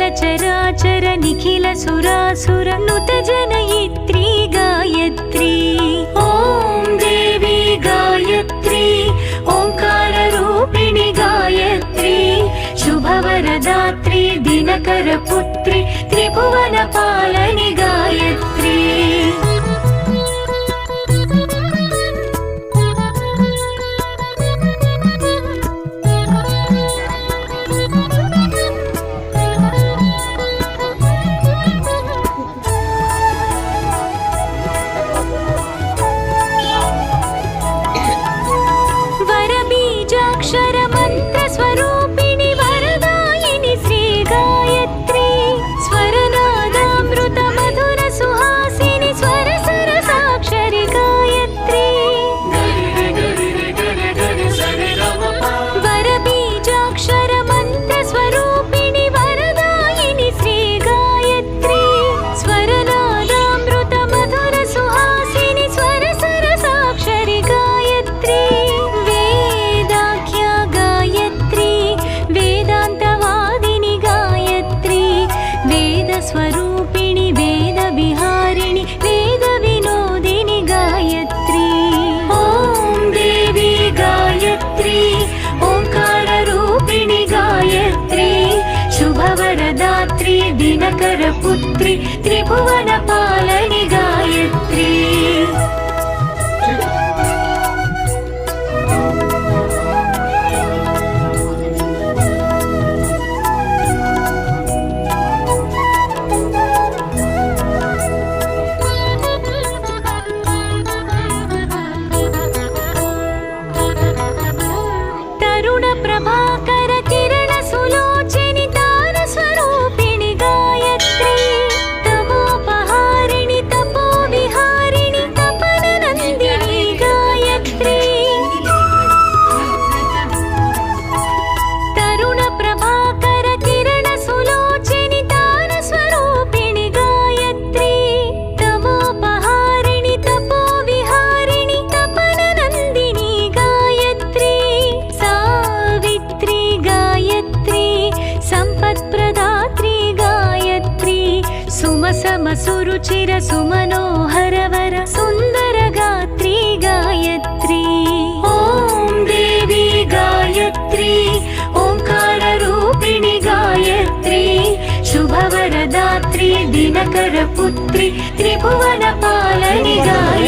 चराचर निखिल सुरासुर नुत जनयित्री गायत्री। ॐ देवी गायत्री ओंकार रूपिणी गायत्री शुभवरदात्री दिनकर पुत्री त्रिभुवन पालनि गायत्री। दिनकर पुत्री त्रिभुवन पालनि गायत्री। तरुण प्रभाकर किरण सुलोचनि तार स्वरूपिणि गायत्री। तमोपहारिणि तपो विहारिणि तपन नंदिनी गायत्री। तरुण प्रभाकर किरण सुलोचनि तार स्वरूपिणि गायत्री। तमोपहारिणि तपो विहारिणि तपन नंदिनी गायत्री। सावित्री गायत्री संपत्प्रदात्री गायत्री। सुमसम सुरुचिर सुमनोहर वर सुंदर गात्री गायत्री। ॐ देवी गायत्री ओंकार रूपिणी गायत्री शुभवरदात्री दिनकर पुत्री त्रिभुवन पालनि गायत्री।